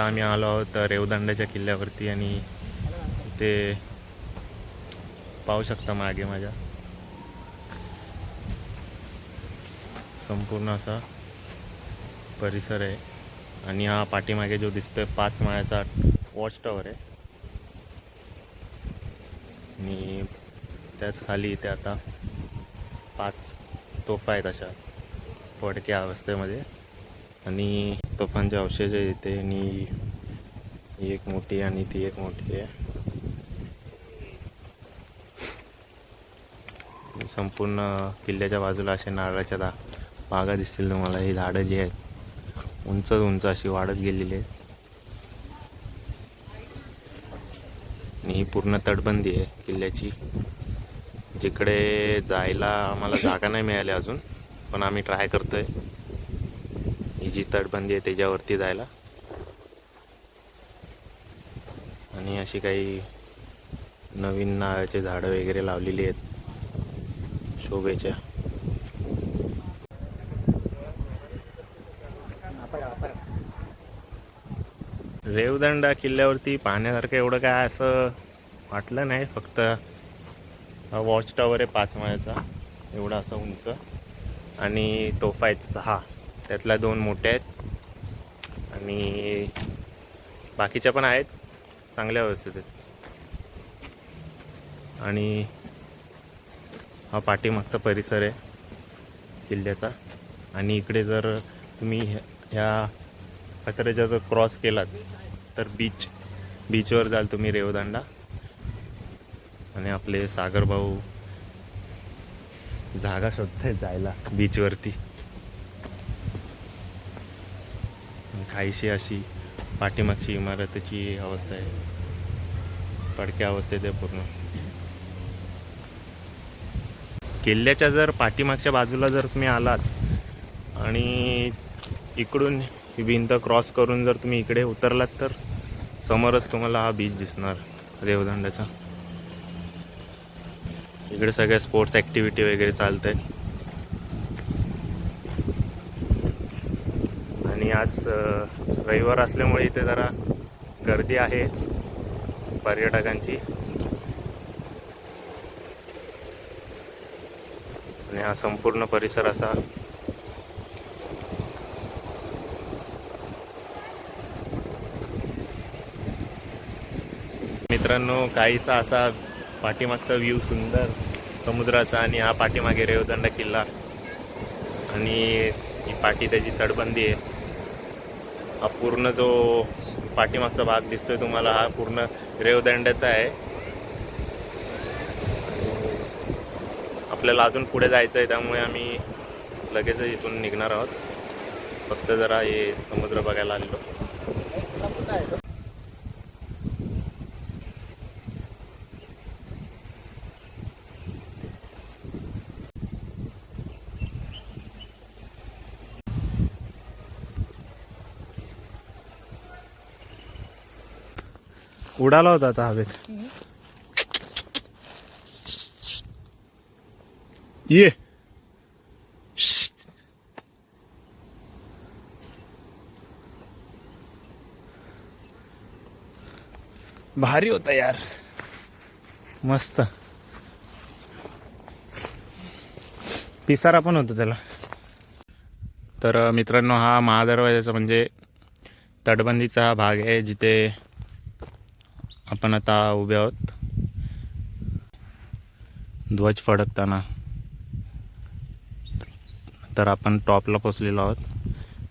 आता आम्ही आलो आहोत रेवदंड्याच्या किल्ल्यावरती आणि ते पाहू शकता मागे माझ्या संपूर्ण असा परिसर आहे आणि हा पाठीमागे जो दिसतोय 5 माळ्याचा वॉच टॉवर आहे आणि त्याच खाली इथे आता 5 तोफा आहेत अशा पडक्या अवस्थेमध्ये आणि तोफांचे अवशेष आहे इथे आणि ही एक मोठी आणि ती एक मोठी आहे. संपूर्ण किल्ल्याच्या बाजूला असे नारळाच्या बागा दिसतील तुम्हाला. ही झाडं जी आहेत उंच उंच अशी वाढत गेलेली आहेत आणि ही पूर्ण तटबंदी आहे किल्ल्याची. जिकडे जायला आम्हाला जागा नाही मिळाली अजून, पण आम्ही ट्राय करतोय ही जी तटबंदी आहे त्याच्यावरती जायला. आणि अशी काही नवीन नारळाचे झाडं वगैरे लावलेली आहेत शोभेच्या. रेवदंडा किल्ल्यावरती पाहण्यासारखं एवढं काय असं वाटलं नाही. फक्त वॉच टॉवर आहे 5 माळ्याचा एवढा असा उंच आणि तोफा आहेत 6, त्यातल्या 2 मोठ्या आहेत आणि बाकीच्या पण आहेत चांगल्या अवस्थेत आहेत. आणि हा पाठीमागचा परिसर आहे किल्ल्याचा. आणि इकडे जर तुम्ही ह्या पत्र्याचा जर क्रॉस केलात तर बीचवर जाल तुम्ही रेवदंडा. आणि आपले सागर भाऊ जागा शोधतायत जायला बीचवरती. काहीशी अशी पाठीमागची इमारतीची अवस्था आहे, पडक्या अवस्थेत आहे पूर्ण. किल्ल्याच्या जर पाठीमागच्या बाजूला जर तुम्ही आलात आणि इकडून ही भिंत क्रॉस करून जर तुम्ही इकडे उतरलात तर समोरच तुम्हाला हा बीच दिसणार रेवदंड्याचा. इकडे सगळ्या स्पोर्ट्स ॲक्टिव्हिटी वगैरे चालत आहेत. आणि आज रविवार असल्यामुळे इथे जरा गर्दी आहेच पर्यटकांची. आणि हा संपूर्ण परिसर असा मित्रांनो काहीसा असा पाठीमागचा व्ह्यू सुंदर समुद्राचा आणि हा पाठीमागे रेवदंडा किल्ला आणि ही पाठी त्याची तटबंदी आहे. हा पूर्ण जो पाठीमागचा भाग दिसतोय तुम्हाला हा पूर्ण रेवदंड्याचा आहे. आपल्याला अजून पुढे जायचं आहे त्यामुळे आम्ही लगेचच इथून निघणार आहोत. फक्त जरा हे समुद्र बघायला आलेलो. उडाला होता आता हवेत. ये भारी होता यार, मस्त पिसारा पण होता त्याला. तर मित्रांनो हा महादरवाजाचा म्हणजे तटबंदीचा हा भाग आहे जिथे आपण आता उभे आहोत ध्वज फडकताना. तर आपण टॉपला पोचलेलो आहोत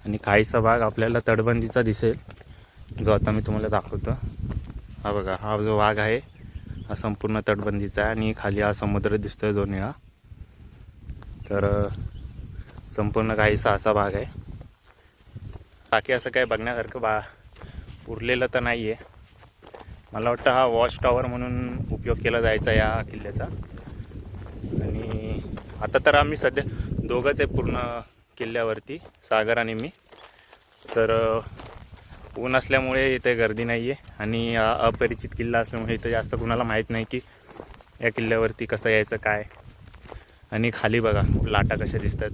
आणि काहीसा भाग आपल्याला तटबंदीचा दिसेल जो आता मी तुम्हाला दाखवतो. हा बघा, हा जो भाग आहे हा संपूर्ण तटबंदीचा आहे आणि खाली हा समुद्र दिसतोय जो निळा. तर संपूर्ण काहीसा असा भाग आहे. बाकी असं काय बघण्यासारखं उरलेलं तर नाही आहे. मला वाटतं हा वॉच टॉवर म्हणून उपयोग केला जायचा या किल्ल्याचा. आणि आता तर आम्ही सध्या दोघंच आहे पूर्ण किल्ल्यावरती, सागर आणि मी. तर ऊन असल्यामुळे इथे गर्दी नाही आहे आणि अपरिचित किल्ला असल्यामुळे इथं जास्त कुणाला माहीत नाही की या किल्ल्यावरती कसं यायचं काय. आणि खाली बघा लाटा कशा दिसतात.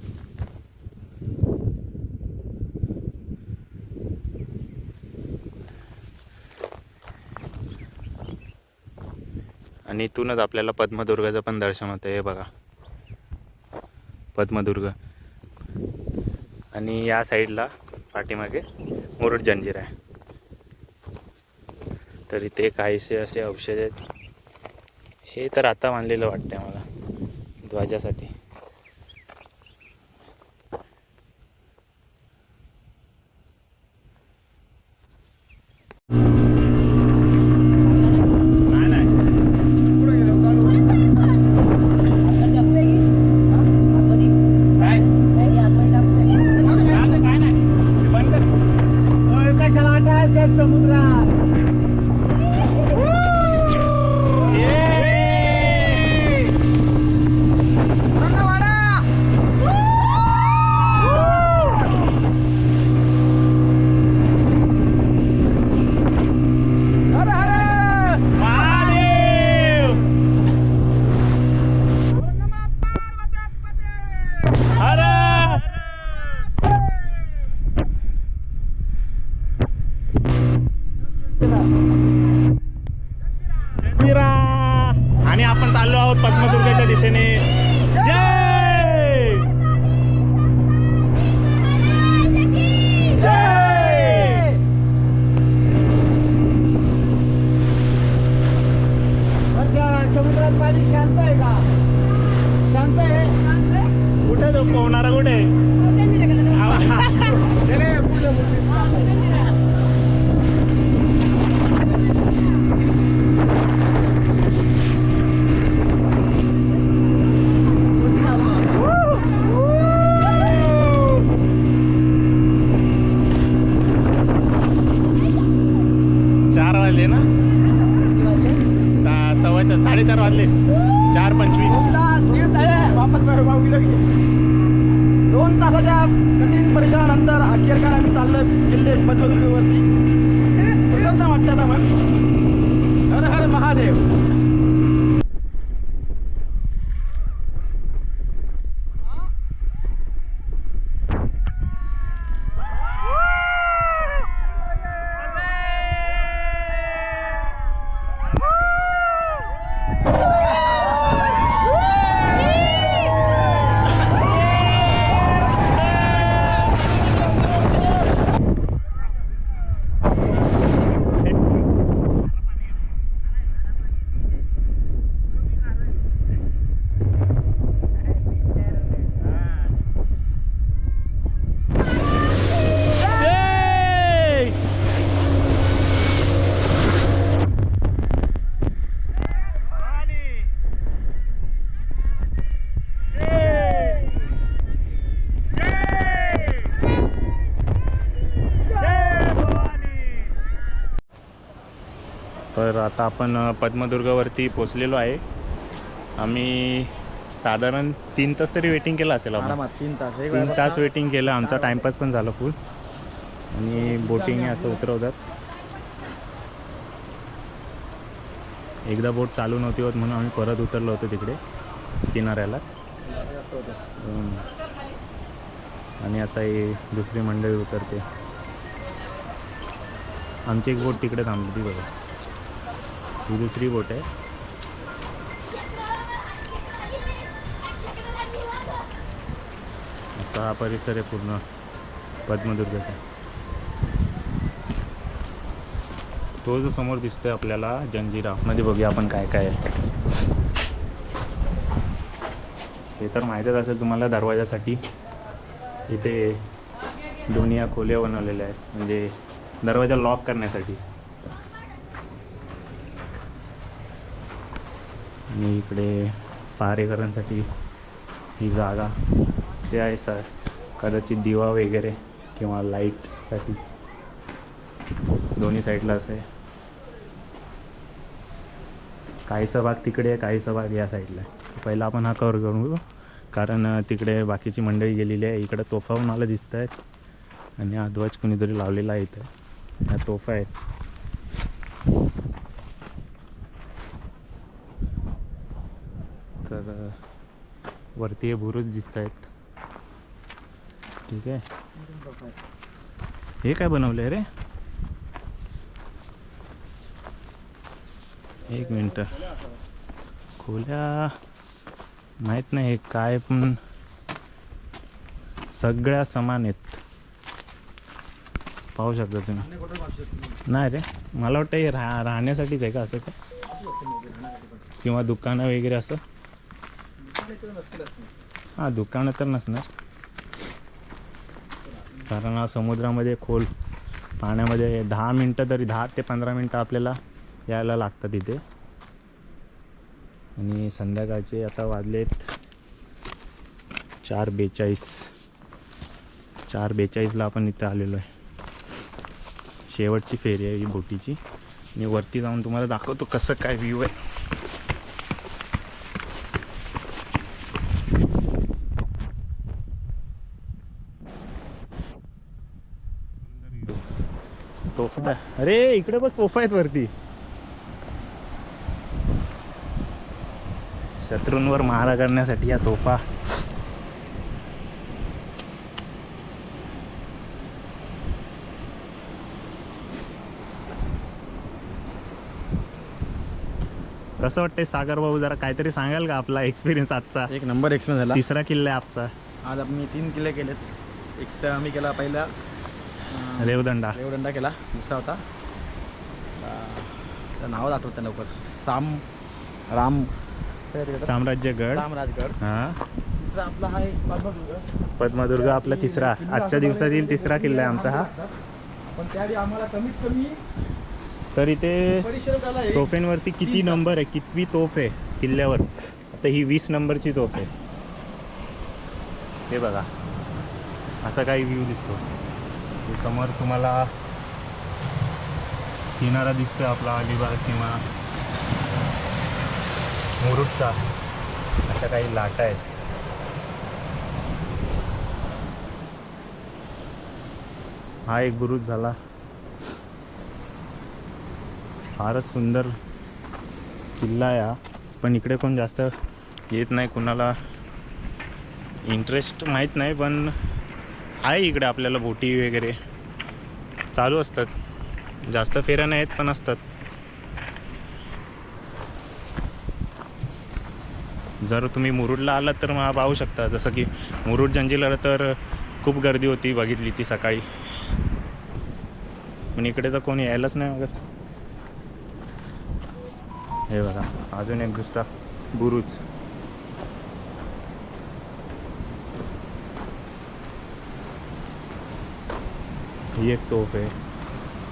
आणि इथूनच आपल्याला पद्मदुर्गाचं पण दर्शन होतं. हे बघा पद्मदुर्ग. आणि या साईडला पाठीमागे मुरुड जंजीर आहे. तर इथे काहीसे असे अवशेष आहेत. हे तर आता बांधलेलं वाटतंय मला ध्वजासाठी. आणि आपण चाललो आहोत पद्मदुर्गाच्या दिशेने. जय जय. समुद्रात पाणी शांत आहे का? शांत आहे. कुठे तो पोहणारा कुठे? साडेचार वाजले. 4:25. 2 तासाच्या कठीण परिश्रमानंतर अखेरकार आम्ही चाललो गेले पद्मदुर्गवरती. प्रसन्न वाटतं आता मन. हर हर महादेव. तर आता आपण पद्मदुर्गावरती पोचलेलो आहे. आम्ही साधारण 3 तास तरी वेटिंग केलं असेल. आपण 3 तास वेटिंग केलं. आमचा टाइमपास पण झाला फुल. आणि बोटिंग असं उतरवतात. एकदा बोट चालू नव्हती होत म्हणून आम्ही परत उतरलो होतो तिकडे किनाऱ्यालाच. आणि आता ही दुसरी मंडळी उतरते. आमची एक बोट तिकडे थांबली ती बघा. ही दुसरी बोट आहे. असा हा परिसर आहे पूर्ण पद्मदुर्गाचा. तो जो समोर दिसतोय आपल्याला जंजिरा मध्ये बघूया आपण काय काय आहे. हे तर माहीतच असेल तुम्हाला दरवाजासाठी इथे दोन्ही खोल्या बनवलेल्या आहेत. म्हणजे दरवाजा लॉक करण्यासाठी. आणि इकडे पहारेकरांसाठी ही जागा ते आहे सर. कदाचित दिवा वगैरे किंवा लाईटसाठी दोन्ही साईडला असं आहे. काहीसा भाग तिकडे आहे, काहीसा भाग या साईडला आहे. पहिला आपण हा कव्हर करू कारण तिकडे बाकीची मंडळी गेलेली आहे. इकडे तोफा मला दिसत आहेत. आणि हा ध्वज कोणीतरी लावलेला आहे इथं. ह्या तोफा आहेत. तर वरती हे बुरुज दिसत आहेत. ठीक आहे. हे काय बनवलं आहे रे? एक मिनटं. खोल्या माहीत नाही काय, पण सगळ्या समान आहेत. पाहू शकता तुम्ही. नाही रे, मला वाटतं हे राहण्यासाठीच आहे का असं काय, किंवा दुकानं वगैरे असं. हां, दुकानं तर नसणार, कारण हा समुद्रामध्ये खोल पाण्यामध्ये 10 मिनटं तरी 10 ते 15 मिनटं आपल्याला यायला लागतात इथे. आणि संध्याकाळचे आता वाजलेत 4:42. 4:42ला आपण इथे आलेलो आहे. शेवटची फेरी आहे ही बोटीची. मी वरती जाऊन तुम्हाला दाखवतो कसं काय व्ह्यू आहे. तोफा, अरे इकडे बघ तोफा आहेत वरती. शत्रूंवर मारा करण्यासाठी या तोफा. कसं वाटतंय सागर भाऊ, जरा काहीतरी सांगाल का आपला एक्सपिरियन्स आजचा? एक नंबर एक्सपिरियन्स झाला. तिसरा किल्ला आहे आपचा. आज आम्ही 3 किल्ले केलेत. एक तर आम्ही केला पहिला रेवदंडा. रेवदंडा केला. दुसरा होता त्याचं नावच आठवत नाही लवकर, साम्राज्यगड. रामराजगड. हां, तिसरा आपला हा एक पद्मदुर्ग. पद्मदुर्ग आपला तिसरा, आजच्या दिवसातील तिसरा किल्ला आहे आमचा हा. पण त्याआधी आम्हाला कमीत कमी तर इथे परिश्रम झाला. तोफेंवरती किती नंबर आहे, कितवी तोफ आहे किल्ल्यावर? आता ही 20 नंबरची तोफ आहे. हे बघा, असा काही व्ह्यू दिसतो. समोर तुम्हाला किनारा दिसतोय आपला अलिबाग किंवा मुरुडचा. अशा काही लाटा आहेत. हा एक बुरुज झाला. फारच सुंदर किल्ला आहे हा, पण इकडे कोण जास्त येत नाही. कुणाला इंटरेस्ट माहीत नाही, पण आहे इकडे आपल्याला बोटी वगैरे चालू असतात. जास्त फेऱ्या नाहीत पण असतात. जर तुम्ही मुरुडला आलात तर मग पाहू शकता. जसं की मुरुड जंजिराला तर खूप गर्दी होती, बघितली ती सकाळी. पण इकडे तर कोणी यायलाच नाही बघत. हे बघा, अजून एक दुसरा बुरुज. ही एक तोफ आहे.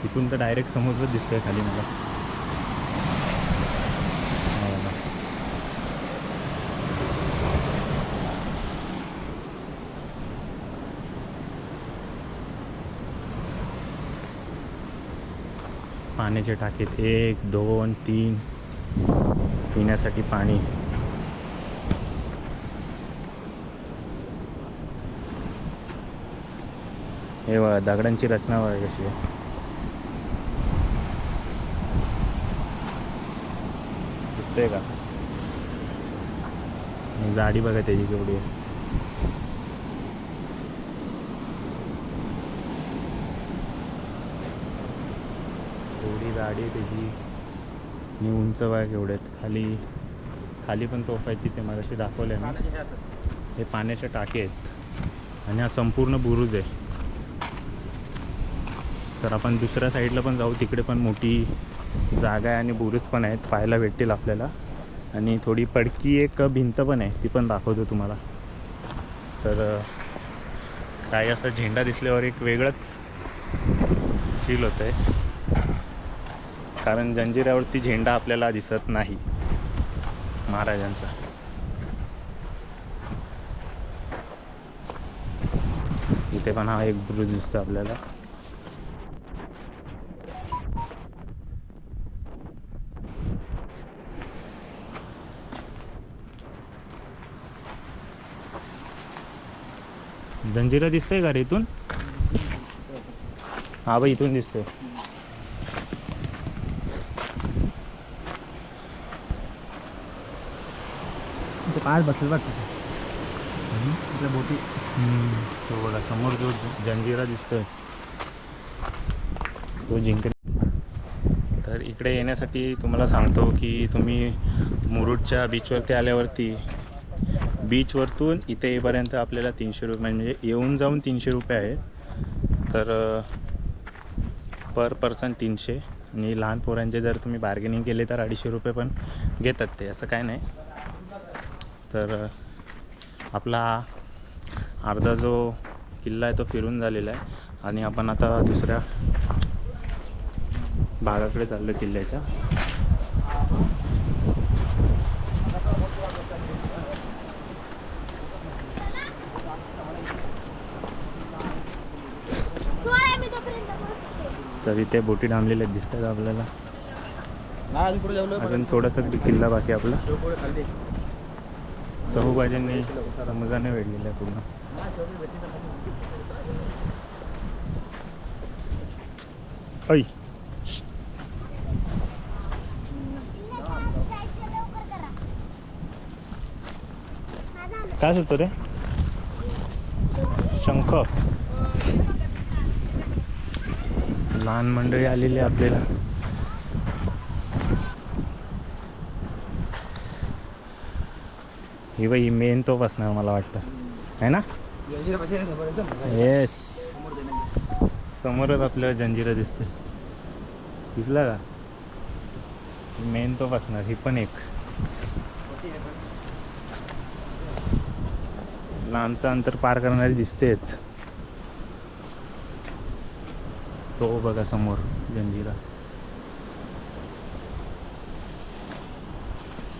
इथून तर डायरेक्ट समुद्र दिसतोय खाली मला. पाण्याचे टाकीत 1, 2, 3 पिण्यासाठी पाणी. हे बघा, दगडांची रचना बघा कशी आहे. दिसतंय का? आणि जाडी बघा त्याची केवढी आहे. एवढी जाडी आहे त्याची. आणि उंच बघा केवढे आहेत. खाली पण तोफ आहेत तिथे मगाशी दाखवले ना. हे पाण्याचे टाके आहेत आणि हा संपूर्ण बुरुज आहे. तर आपण दुसऱ्या साईडला पण जाऊ. तिकडे पण मोठी जागा आहे आणि बुरुज पण आहेत, पाहायला भेटतील आपल्याला. आणि थोडी पडकी एक भिंत पण आहे, ती पण दाखवतो तुम्हाला. तर काय असं झेंडा दिसल्यावर एक वेगळंच फील होतं आहे, कारण जंजिऱ्यावरती झेंडा आपल्याला दिसत नाही महाराजांचा. इथे पण हा एक बुरुज दिसतो आपल्याला. जंजिरा दिसतोय का रे इथून? हा भाई, इथून दिसतोय. पाच बसले बघ आपल्या बोटी. तो बघा समोर जो जंजिरा दिसतोय तो जिंकणे. तर इकडे येण्यासाठी तुम्हाला सांगतो की तुम्ही मुरुडच्या बीचवरती आल्यावरती बीचवरतून इथे येईपर्यंत आपल्याला 300 रुपये म्हणजे येऊन जाऊन 300 रुपये आहेत. तर पर पर्सन 300 आणि लहान पोरांचे जर तुम्ही बार्गेनिंग केले तर 250 रुपये पण घेतात ते, असं काय नाही. तर आपला अर्धा जो किल्ला आहे तो फिरून झालेला आहे आणि आपण आता दुसऱ्या भागाकडे चाललो किल्ल्याच्या. तर इथे बोटी थांबलेल्या दिसतात आपल्याला. अजून थोडासा किल्ला बाकी आपला. चहूबाजूंनी समुद्राने वेढलेला आहे पूर्ण. ऐ काय सुटतो रे? शंख. लहान मंडळी आलेली आपल्याला. ही बाई मेन तोफ असणार मला वाटतं, है ना? येस, समोरच आपल्याला जंजिरा दिसते. दिसला का? मेन तोफ असणार ही पण एक. लांबचं अंतर पार करणारी दिसतेच. तो बघा समोर जंजिरा.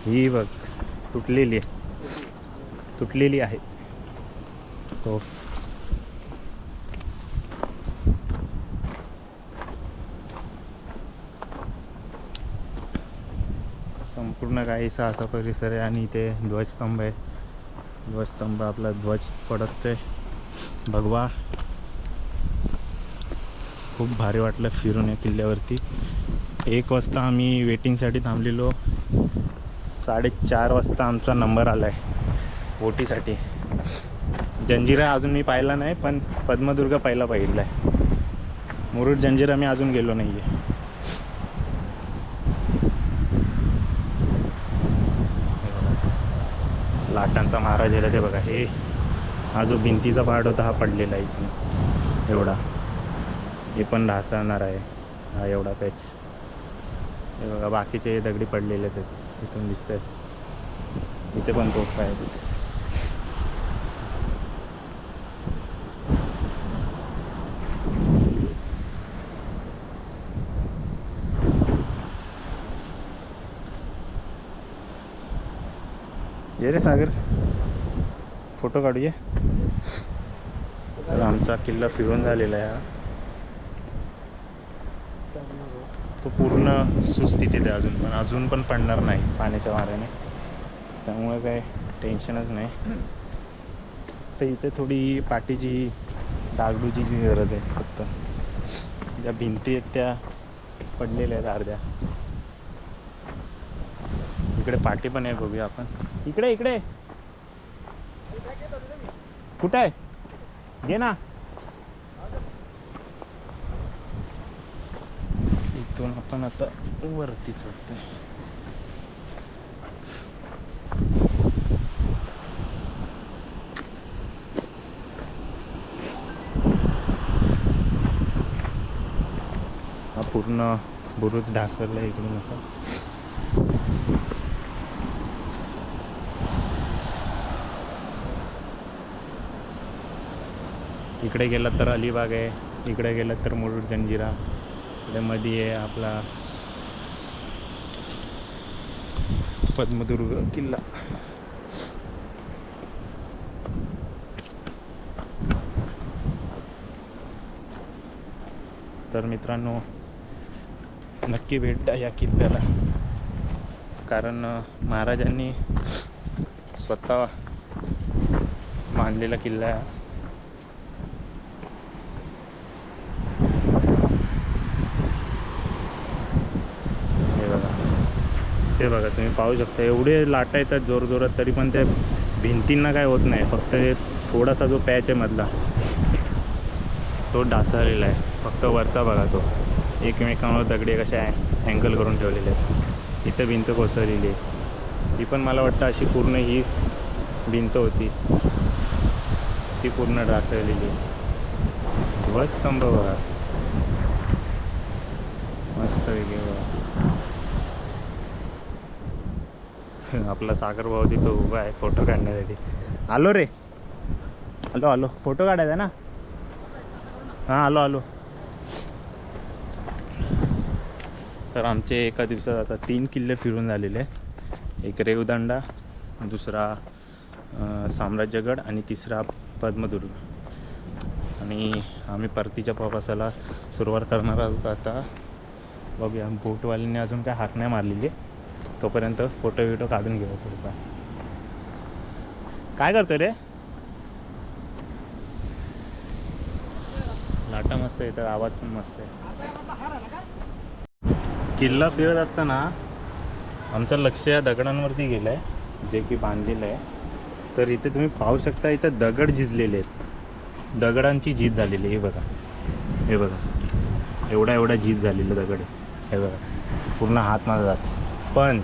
ही बघ तुटलेली आहे तोफ. संपूर्ण काहीसा असा परिसर आहे आणि इथे ध्वजस्तंभ आहे. ध्वजस्तंभ आपला ध्वज फडकतोय भगवा. खूप भारी वाटलं फिरून या किल्ल्यावरती. 1 वाजता आम्ही वेटिंगसाठी थांबलेलो. 4:30 वाजता आमचा नंबर आला आहे बोटीसाठी. जंजिरा अजून मी पाहिला नाही, पण पद्मदुर्ग पहिला पाहिला आहे. मुरुड जंजिरा मी अजून गेलो नाही आहे. लाटांचा महाराज आहे ते बघा. हा जो भिंतीचा पार्ट होता हा पडलेला आहे इथून एवढा. हे पण ढासळणार आहे हा एवढा पॅच. हे बघा बाकीचे दगडी पडलेलेच आहेत इथून दिसत आहेत. इथे पण तोफ आहे तिथे. ये रे सागर, फोटो काढूया. तर आमचा किल्ला फिरून झालेला आहे हा. तो पूर्ण सुस्थितीत आहे अजून पण पडणार नाही पाण्याच्या वाऱ्याने. त्यामुळे काय टेन्शनच नाही. तर इथे थोडी पाठीची डागडुजीची गरज आहे फक्त. ज्या भिंती आहेत त्या पडलेल्या आहेत अर्ध्या. इकडे पाठी पण आहे, बघूया आपण. इकडे कुठं आहे? घे ना. इथून आपण आता वरती चढतोय. हा पूर्ण बुरुज ढासळला इकडून असा. इकडे गेलात तर अलिबाग आहे, इकडे गेलात तर मुरुड जंजिरा. इकडे मध्ये आहे आपला पद्मदुर्ग किल्ला. तर मित्रांनो, नक्की भेट द्या या किल्ल्याला. कारण महाराजांनी स्वतः बांधलेला किल्ला आहे. ते बघा तुम्ही पाहू शकता, एवढे लाटा येतात जोरजोरात, तरी पण त्या भिंतींना काय होत नाही. फक्त थोडासा जो पॅच आहे मधला तो ढासळलेला आहे. फक्त वरचा बघा तो. एकमेकांवर दगडे कशा आहे अँगल करून ठेवलेले आहेत. इथं भिंत कोसळलेली आहे. ती पण मला वाटतं अशी पूर्ण ही भिंत होती ती पूर्ण ढासळलेली आहे. ध्वजस्तंभ बघा मस्त वेगळे बघा. आपला सागर भाऊ तिथं उभा आहे फोटो काढण्यासाठी. आलो रे, आलो फोटो काढायचा ना. हां आलो. तर आमचे एका दिवसात आता 3 किल्ले फिरून झालेले. एक रेवदंडा, दुसरा साम्राज्यगड आणि तिसरा पद्मदुर्ग. आणि आम्ही परतीच्या प्रवासाला सुरुवात करणार आहोत आता. बघूया, बोटवाल्यांनी अजून काय हाक नाही मारलेली. तोपर्यंत फोटो काढून घेऊ थोडंफार. काय करतो रे? लाटा मस्त येतात, आवाज पण मस्त आहे. किल्ला फिरत असताना आमचं लक्ष या दगडांवरती गेलं आहे जे की बांधलेलं आहे. तर इथे तुम्ही पाहू शकता, इथं दगड झिजलेले आहेत. दगडांची झीज झालेली आहे. हे बघा एवढा झीज झालेलं दगड आहे. हे बघा पूर्ण हात माझा जातो. पण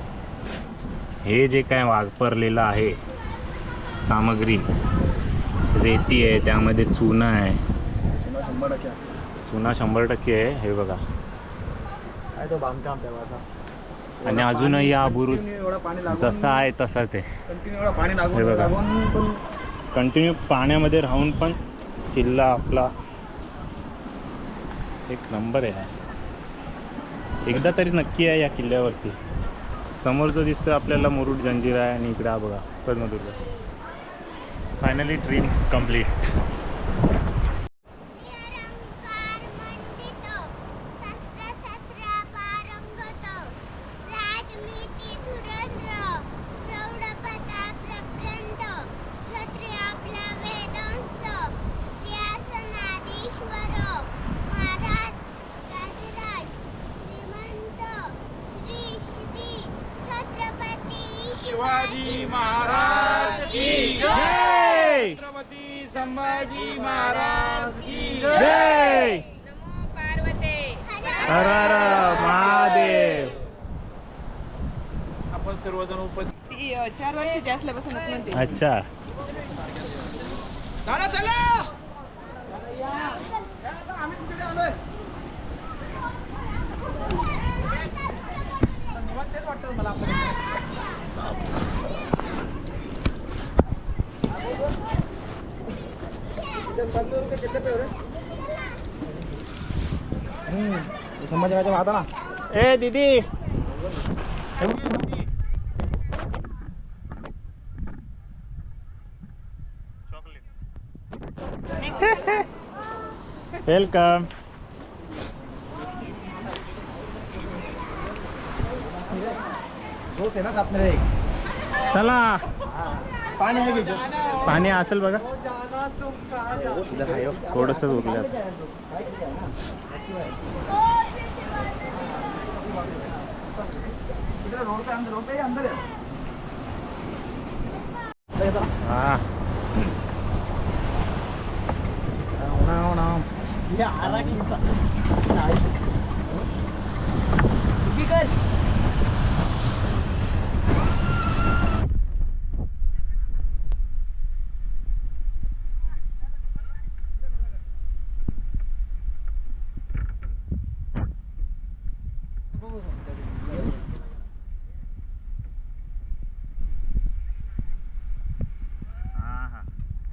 हे जे काय वापरलेलं आहे सामग्री, रेती आहे, त्यामध्ये चुना आहे. चुना 100% आहे. हे बघा तो बांधकाम तेव्हाचा. आणि अजूनही हा बुरुज जसा आहे तसाच आहे. कंटिन्यू एवढा पाणी हे बघा पण कंटिन्यू पाण्यामध्ये राहून पण किल्ला आपला एक नंबर आहे. एकदा तरी नक्की आहे या किल्ल्यावरती. समोर जो दिसतं आपल्याला मुरुड जंजिरा आहे आणि इकडे हा बघा Padmadurg. Finally dream complete. Shivaji Maharaj की जय! छत्रपती संभाजी महाराज की जय! नमो पार्वते. हर हर महादेव. आपण सर्वजण उपस्थित. ती 4 वर्षाची असल्यापासूनच म्हणते. अच्छा. दादा चला. आम्ही तुमच्याकडे आलोय. धन्यवाद. तेच वाटतं मला आपल्याला. संभाजी वाहता ना. ए दीदी वेलकम. दोस्त आहे ना साथ में एक. चला पाणी आहे की पाणी असेल बघा. थोडंसंच उरलं. रोड पे अंदर है. हा आला की कर.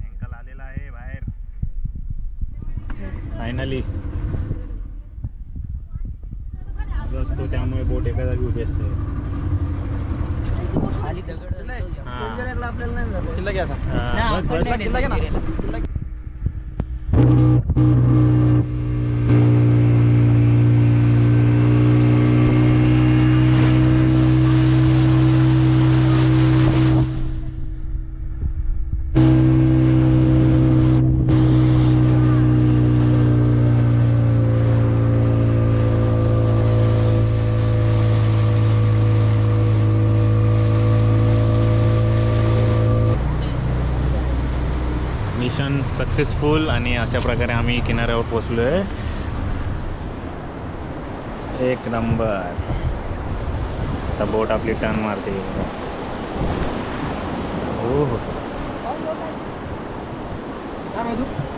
अँकल आलेला आहे बाहेर फायनली. असतो त्यामुळे बोट एका जागी उभी असते. खाली दगड. हा. आपल्याला नाही जात. किल्ला घ्या. बस बस. किल्ला घ्या ना. मिशन सक्सेसफुल आणि अशा प्रकारे आम्ही किनाऱ्यावर पोहोचलो आहे. एक नंबर. आता बोट आपली टर्न मारते. हो हो. काय माहिती